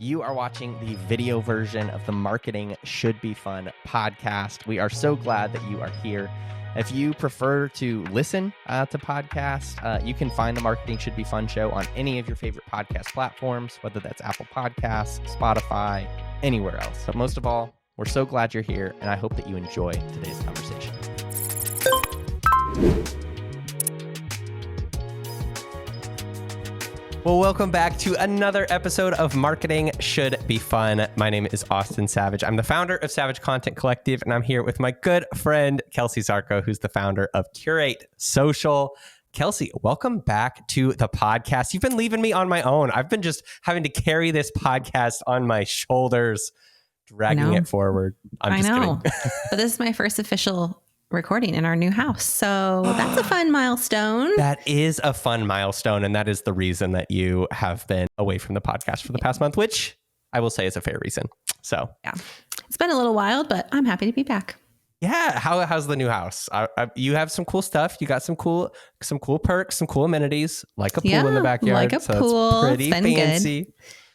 You are watching the video version of the Marketing Should Be Fun podcast. We are so glad that you are here. If you prefer to listen to podcasts, you can find the Marketing Should Be Fun show on any of your favorite podcast platforms, whether that's Apple Podcasts, Spotify, anywhere else. But most of all, we're so glad you're here, and I hope that you enjoy today's conversation. Well, welcome back to another episode of Marketing Should Be Fun. My name is Austin Savage. I'm the founder of Savage Content Collective, and I'm here with my good friend, Kelsey Zarko, who's the founder of Curate Social. Kelsey, welcome back to the podcast. You've been leaving me on my own. I've been just having to carry this podcast on my shoulders, dragging it forward. I know. But this is my first official recording in our new house. So that's a fun milestone. That is a fun milestone. And that is the reason that you have been away from the podcast for the past month, which I will say is a fair reason. So yeah, it's been a little wild, but I'm happy to be back. Yeah. How's the new house? You have some cool stuff. You got some cool perks, some cool amenities, like a pool in the backyard. Like a pool. It's pretty fancy. Good.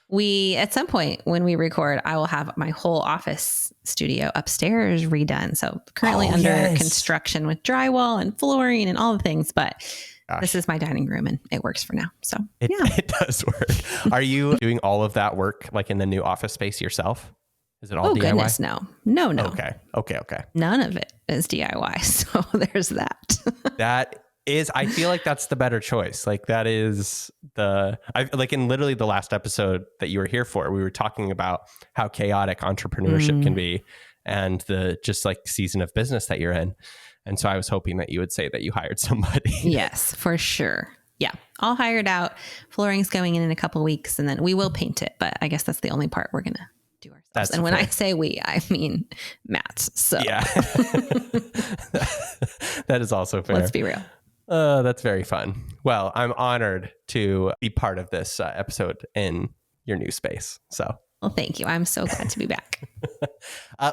We, at some point when we record, I will have my whole office studio upstairs redone. So currently under construction with drywall and flooring and all the things, but this is my dining room and it works for now. So it does work. Are you doing all of that work like in the new office space yourself? Is it all DIY? Goodness, no. Okay. None of it is DIY. So there's that. I feel like that's the better choice. Like that is in literally the last episode that you were here for, we were talking about how chaotic entrepreneurship can be and the just like season of business that you're in. And so I was hoping that you would say that you hired somebody. Yes, for sure. Yeah. All hired out. Flooring's going in a couple of weeks and then we will paint it. But I guess that's the only part we're going to do ourselves. And when I say we, I mean Matt. So yeah, that is also fair. Let's be real. That's very fun. Well, I'm honored to be part of this episode in your new space. So, well, thank you. I'm so glad to be back.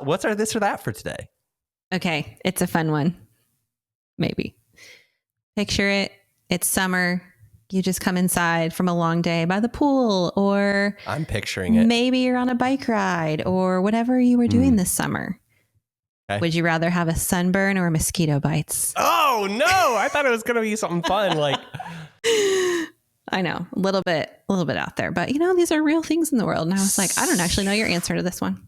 What's our this or that for today? Okay, it's a fun one. Maybe. Picture it. It's summer. You just come inside from a long day by the pool, or I'm picturing it. Maybe you're on a bike ride or whatever you were doing this summer. Okay. Would you rather have a sunburn or mosquito bites? Oh, no. I thought it was going to be something fun. Like, I know, a little bit out there, but these are real things in the world. And I was like, I don't actually know your answer to this one.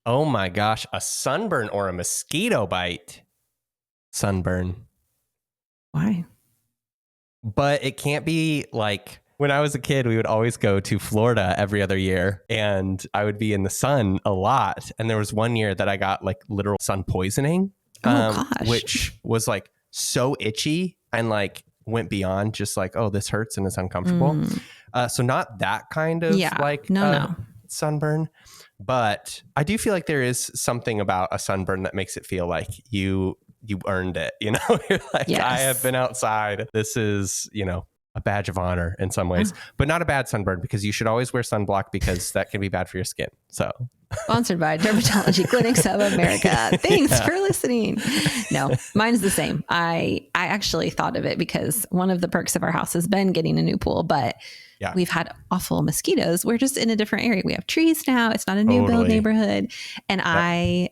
Oh my gosh. A sunburn or a mosquito bite? Sunburn. Why? But it can't be like, when I was a kid, we would always go to Florida every other year and I would be in the sun a lot. And there was one year that I got like literal sun poisoning, which was like so itchy and like went beyond just like, oh, this hurts and it's uncomfortable. So not that kind of sunburn, but I do feel like there is something about a sunburn that makes it feel like you earned it. You're like, yes. I have been outside. This is, a badge of honor in some ways, but not a bad sunburn because you should always wear sunblock because that can be bad for your skin. So sponsored by Dermatology Clinics of America. Thanks for listening. No, mine's the same. I actually thought of it because one of the perks of our house has been getting a new pool, but we've had awful mosquitoes. We're just in a different area. We have trees now. It's not a new build neighborhood. And I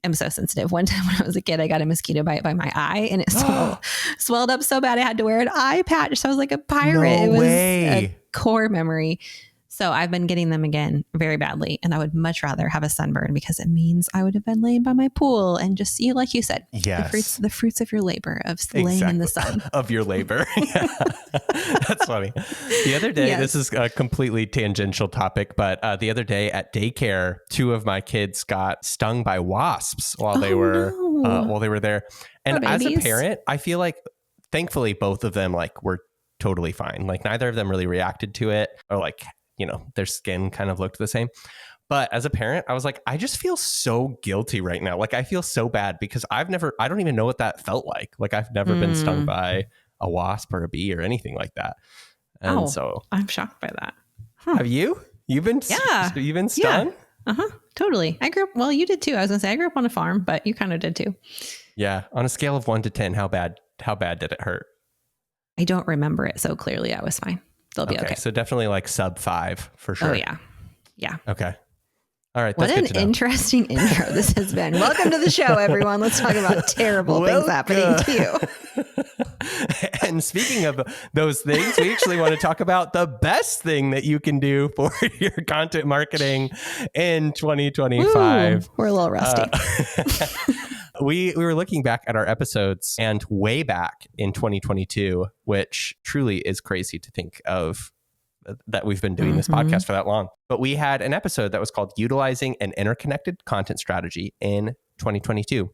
am so sensitive. One time when I was a kid, I got a mosquito bite by my eye and it swelled up so bad I had to wear an eye patch. So I was like a pirate. It was a core memory. So I've been getting them again very badly. And I would much rather have a sunburn because it means I would have been laying by my pool and just see, like you said, the fruits of your labor of laying in the sun. Of your labor. That's funny. The other day, this is a completely tangential topic, but the other day at daycare, 2 of my kids got stung by wasps while they were there. And as a parent, I feel like thankfully both of them like were totally fine. Like neither of them really reacted to it or like, their skin kind of looked the same. But as a parent, I was like, I just feel so guilty right now. Like I feel so bad because I don't even know what that felt like. Like I've never been stung by a wasp or a bee or anything like that. And so I'm shocked by that. Have you? You've been stung? Yeah. Totally. I grew up, you did too. I was gonna say I grew up on a farm, but you kind of did too. Yeah. On a scale of 1 to 10, how bad did it hurt? I don't remember it so clearly. I was fine. They'll be okay. So definitely like sub 5 for sure. Oh yeah. Yeah. Okay. All right. What That's an good to know. interesting intro this has been. Welcome to the show, everyone. Let's talk about terrible things happening to you. And speaking of those things, we actually want to talk about the best thing that you can do for your content marketing in 2025. Ooh, we're a little rusty. We were looking back at our episodes and way back in 2022, which truly is crazy to think of that we've been doing this podcast for that long. But we had an episode that was called Utilizing an Interconnected Content Strategy in 2022.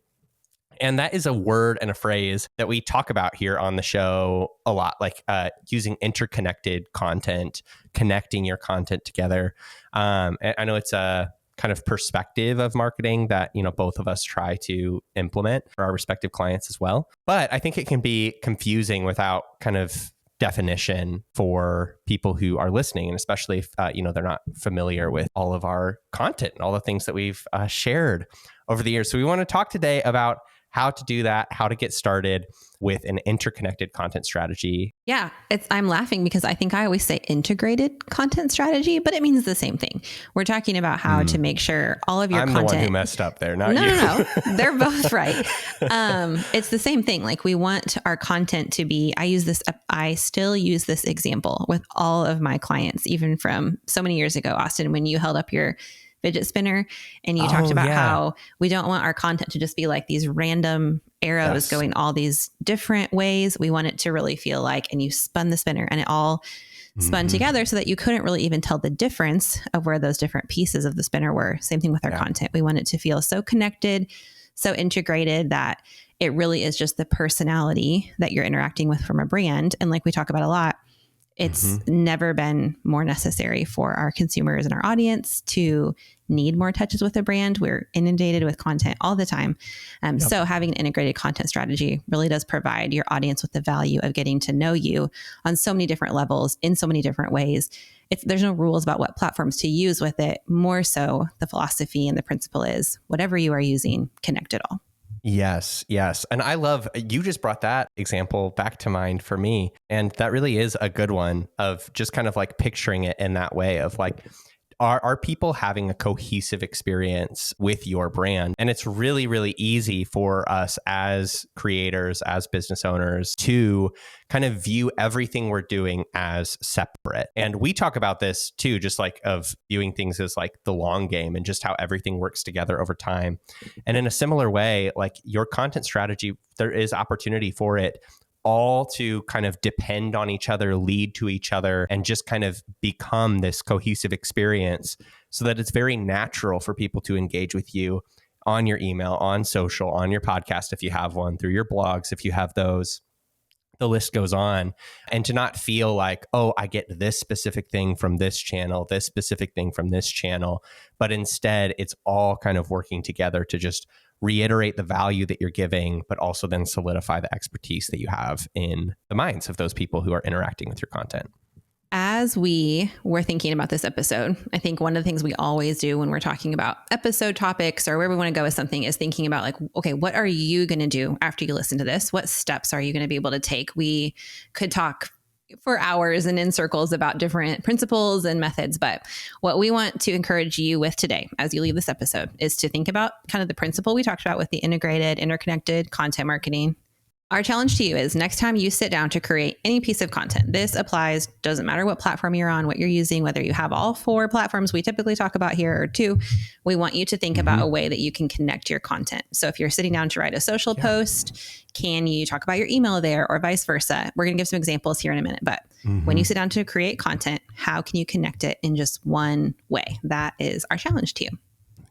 And that is a word and a phrase that we talk about here on the show a lot, like using interconnected content, connecting your content together. I know it's a kind of perspective of marketing that, you know, both of us try to implement for our respective clients as well. But I think it can be confusing without kind of definition for people who are listening, and especially if they're not familiar with all of our content and all the things that we've shared over the years. So we want to talk today about how to do that, how to get started with an interconnected content strategy. Yeah, I'm laughing because I think I always say integrated content strategy, but it means the same thing. We're talking about how to make sure all of your content. I'm the one who messed up there, not you. No. They're both right. It's the same thing. Like, we want our content to be, I still use this example with all of my clients, even from so many years ago, Austin, when you held up your fidget spinner and you talked about how we don't want our content to just be like these random arrows going all these different ways. We want it to really feel like, and you spun the spinner and it all spun together so that you couldn't really even tell the difference of where those different pieces of the spinner were. Same thing with our content. We want it to feel so connected, so integrated that it really is just the personality that you're interacting with from a brand. And like we talk about a lot, it's never been more necessary for our consumers and our audience to need more touches with a brand. We're inundated with content all the time. So having an integrated content strategy really does provide your audience with the value of getting to know you on so many different levels, in so many different ways. There's no rules about what platforms to use with it. More so, the philosophy and the principle is whatever you are using, connect it all. Yes. And I love, you just brought that example back to mind for me. And that really is a good one of just kind of like picturing it in that way of like, are people having a cohesive experience with your brand? And it's really, really easy for us as creators, as business owners, to kind of view everything we're doing as separate. And we talk about this too, just like of viewing things as like the long game and just how everything works together over time. And in a similar way, like your content strategy, there is opportunity for it all to kind of depend on each other, lead to each other, and just kind of become this cohesive experience so that it's very natural for people to engage with you on your email, on social, on your podcast, if you have one, through your blogs, if you have those. The list goes on, and to not feel like, oh, I get this specific thing from this channel, this specific thing from this channel, but instead it's all kind of working together to just reiterate the value that you're giving, but also then solidify the expertise that you have in the minds of those people who are interacting with your content. As we were thinking about this episode, I think one of the things we always do when we're talking about episode topics or where we want to go with something is thinking about like, okay, what are you going to do after you listen to this? What steps are you going to be able to take? We could talk for hours and in circles about different principles and methods. But what we want to encourage you with today, as you leave this episode, is to think about kind of the principle we talked about with the integrated, interconnected content marketing. Our challenge to you is next time you sit down to create any piece of content, this applies, doesn't matter what platform you're on, what you're using, whether you have all 4 platforms we typically talk about here or 2, we want you to think about a way that you can connect your content. So if you're sitting down to write a social post, can you talk about your email there or vice versa? We're going to give some examples here in a minute, but when you sit down to create content, how can you connect it in just one way? That is our challenge to you.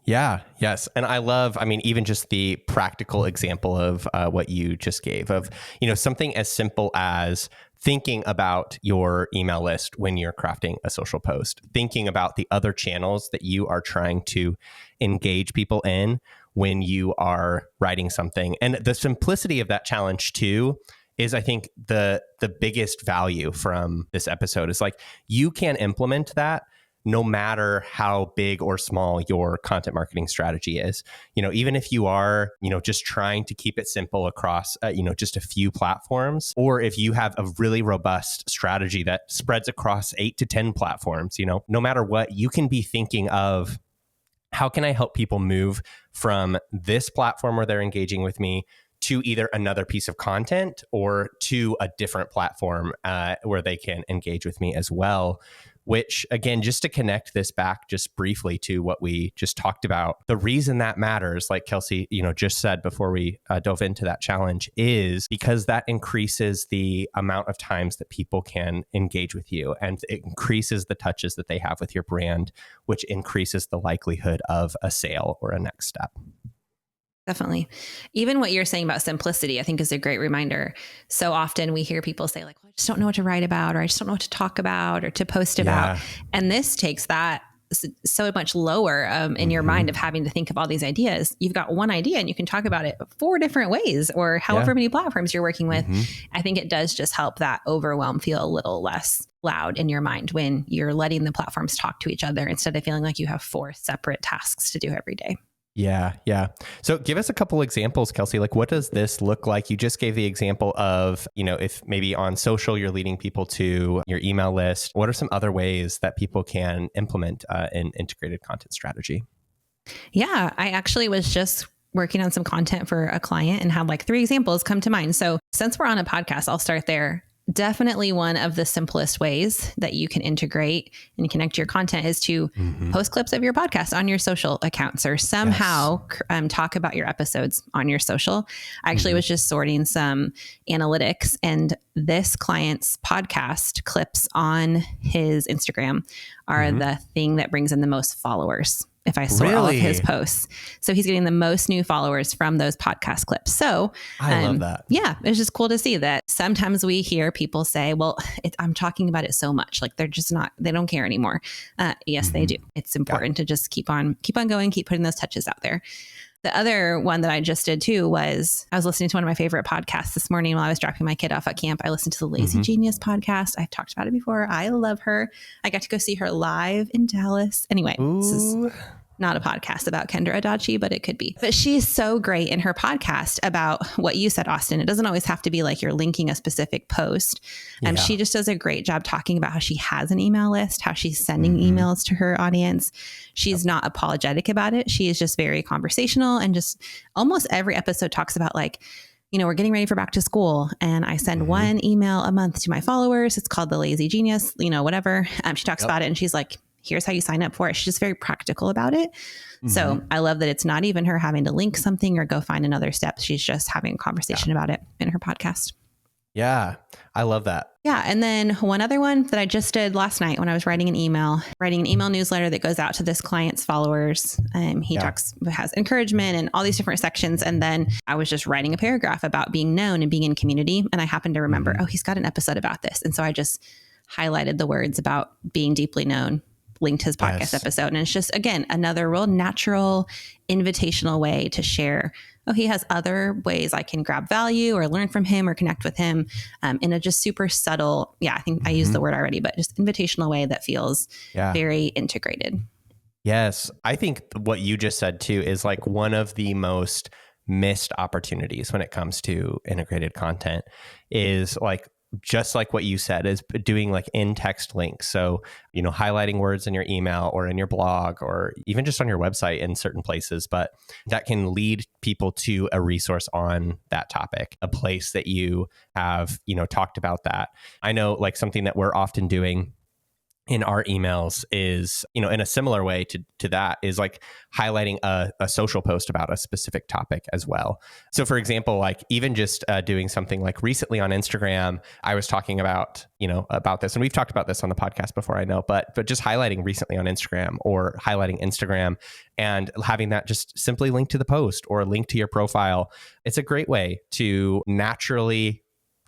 Yeah. Yes. And I love, even just the practical example of what you just gave of, something as simple as thinking about your email list when you're crafting a social post, thinking about the other channels that you are trying to engage people in when you are writing something. And the simplicity of that challenge too is, I think, the biggest value from this episode is like, you can implement that no matter how big or small your content marketing strategy is. Even if you are, just trying to keep it simple across, just a few platforms, or if you have a really robust strategy that spreads across 8 to 10 platforms, no matter what, you can be thinking of, how can I help people move from this platform where they're engaging with me to either another piece of content or to a different platform where they can engage with me as well. Which, again, just to connect this back just briefly to what we just talked about, the reason that matters, like Kelsey, just said before we dove into that challenge, is because that increases the amount of times that people can engage with you, and it increases the touches that they have with your brand, which increases the likelihood of a sale or a next step. Definitely. Even what you're saying about simplicity, I think, is a great reminder. So often we hear people say, like, well, I just don't know what to write about, or I just don't know what to talk about or to post about. And this takes that so much lower in your mind of having to think of all these ideas. You've got one idea and you can talk about it 4 different ways, or however many platforms you're working with. I think it does just help that overwhelm feel a little less loud in your mind when you're letting the platforms talk to each other instead of feeling like you have 4 separate tasks to do every day. Yeah. So give us a couple examples, Kelsey. Like, what does this look like? You just gave the example of, if maybe on social, you're leading people to your email list. What are some other ways that people can implement an integrated content strategy? Yeah, I actually was just working on some content for a client and had like 3 examples come to mind. So since we're on a podcast, I'll start there. Definitely one of the simplest ways that you can integrate and connect your content is to post clips of your podcast on your social accounts, or somehow talk about your episodes on your social. I actually was just sorting some analytics, and this client's podcast clips on his Instagram are the thing that brings in the most followers, if I sort all of his posts. So he's getting the most new followers from those podcast clips. So I love that. Yeah, it's just cool to see that. Sometimes we hear people say, well, I'm talking about it so much, like they're just not, they don't care anymore. Yes, they do. It's important to just keep on going, keep putting those touches out there. The other one that I just did too was I was listening to one of my favorite podcasts this morning while I was dropping my kid off at camp. I listened to the Lazy Genius podcast. I've talked about it before. I love her. I got to go see her live in Dallas. Anyway, this is not a podcast about Kendra Adachi, but it could be. But she's so great in her podcast about what you said, Austin. It doesn't always have to be like you're linking a specific post. She just does a great job talking about how she has an email list, how she's sending emails to her audience. She's not apologetic about it. She is just very conversational, and just almost every episode talks about like, we're getting ready for back to school, and I send one email a month to my followers. It's called the Lazy Genius, whatever. She talks about it, and she's like, here's how you sign up for it. She's just very practical about it. So I love that it's not even her having to link something or go find another step. She's just having a conversation about it in her podcast. Yeah, I love that. Yeah. And then one other one that I just did last night when I was writing an email newsletter that goes out to this client's followers. He has encouragement and all these different sections. And then I was just writing a paragraph about being known and being in community. And I happened to remember, he's got an episode about this. And so I just highlighted the words about being deeply known, linked his podcast episode. And it's just, again, another real natural invitational way to share. He has other ways I can grab value or learn from him or connect with him in a just super subtle, I think I used the word already, but just invitational way that feels very integrated. Yes. I think what you just said too is like one of the most missed opportunities when it comes to integrated content is like, just like what you said, is doing like in-text links. So, highlighting words in your email or in your blog or even just on your website in certain places, but that can lead people to a resource on that topic, a place that you have, talked about that. I know like something that we're often doing in our emails is, in a similar way to that, is like highlighting a social post about a specific topic as well. So for example, like even just doing something like recently on Instagram, I was talking about, about this, and we've talked about this on the podcast before, I know, but just highlighting recently on Instagram or highlighting Instagram and having that just simply link to the post or link to your profile. It's a great way to naturally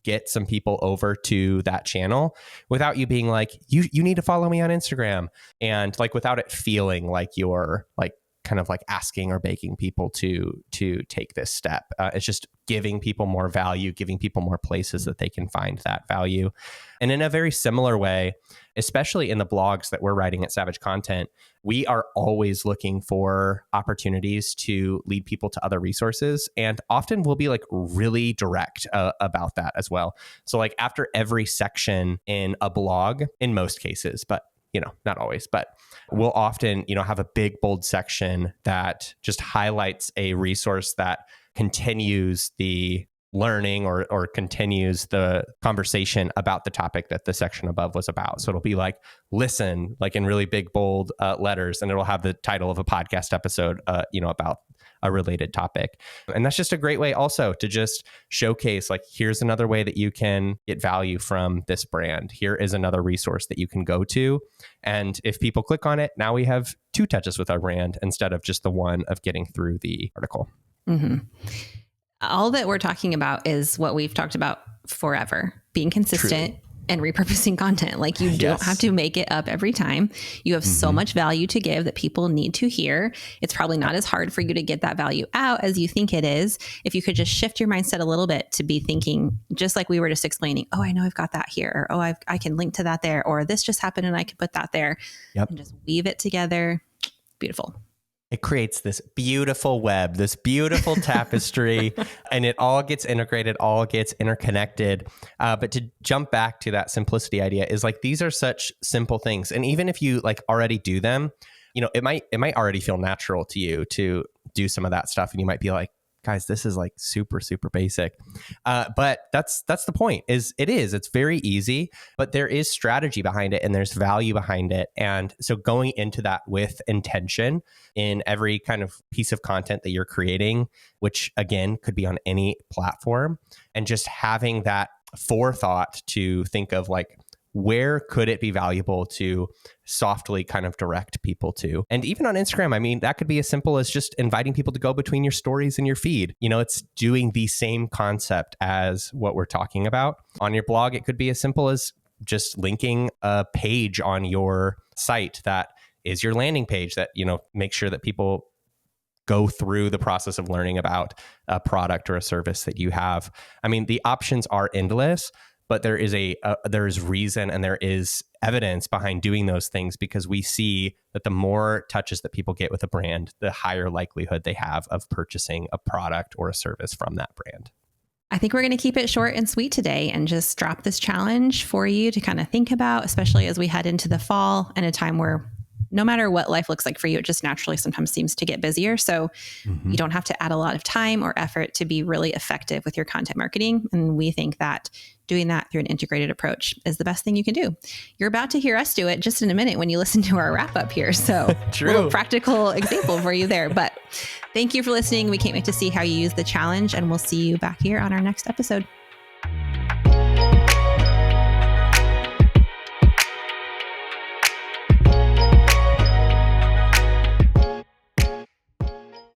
get some people over to that channel without you being like, you need to follow me on Instagram, and like without it feeling like you're like kind of like asking or begging people to take this step. It's just giving people more value, giving people more places that they can find that value. And in a very similar way, especially in the blogs that we're writing at Savage Content, we are always looking for opportunities to lead people to other resources. And often we'll be like really direct about that as well. So like after every section in a blog, in most cases, but not always, but we'll often, have a big, bold section that just highlights a resource that continues the learning or continues the conversation about the topic that the section above was about. So it'll be like, listen, like in really big, bold letters, and it'll have the title of a podcast episode, about a related topic. And that's just a great way also to just showcase, like, here's another way that you can get value from this brand. Here is another resource that you can go to. And if people click on it, now we have 2 touches with our brand instead of just the one of getting through the article. Mm-hmm. All that we're talking about is what we've talked about forever, being consistent. True. And repurposing content. Like you don't have to make it up every time. You have so much value to give that people need to hear. It's probably not as hard for you to get that value out as you think it is. If you could just shift your mindset a little bit to be thinking, just like we were just explaining, I know I've got that here, or I can link to that there, or this just happened and I can put that there. Yep. And just weave it together. Beautiful. It creates this beautiful web, this beautiful tapestry, and it all gets integrated, all gets interconnected. But to jump back to that simplicity idea is like, these are such simple things. And even if you like already do them, it might already feel natural to you to do some of that stuff. And you might be like, guys, this is like super, super basic. But that's the point it's very easy, but there is strategy behind it and there's value behind it. And so going into that with intention in every kind of piece of content that you're creating, which again, could be on any platform, and just having that forethought to think of like, where could it be valuable to softly kind of direct people to? And even on Instagram, I mean, that could be as simple as just inviting people to go between your stories and your feed. It's doing the same concept as what we're talking about. On your blog, it could be as simple as just linking a page on your site that is your landing page that, make sure that people go through the process of learning about a product or a service that you have. I mean, the options are endless. But there is reason and there is evidence behind doing those things, because we see that the more touches that people get with a brand, the higher likelihood they have of purchasing a product or a service from that brand. I think we're going to keep it short and sweet today and just drop this challenge for you to kind of think about, especially as we head into the fall and a time where no matter what life looks like for you, it just naturally sometimes seems to get busier. So you don't have to add a lot of time or effort to be really effective with your content marketing. And we think that doing that through an integrated approach is the best thing you can do. You're about to hear us do it just in a minute when you listen to our wrap up here. So a little practical example for you there. But thank you for listening. We can't wait to see how you use the challenge, and we'll see you back here on our next episode.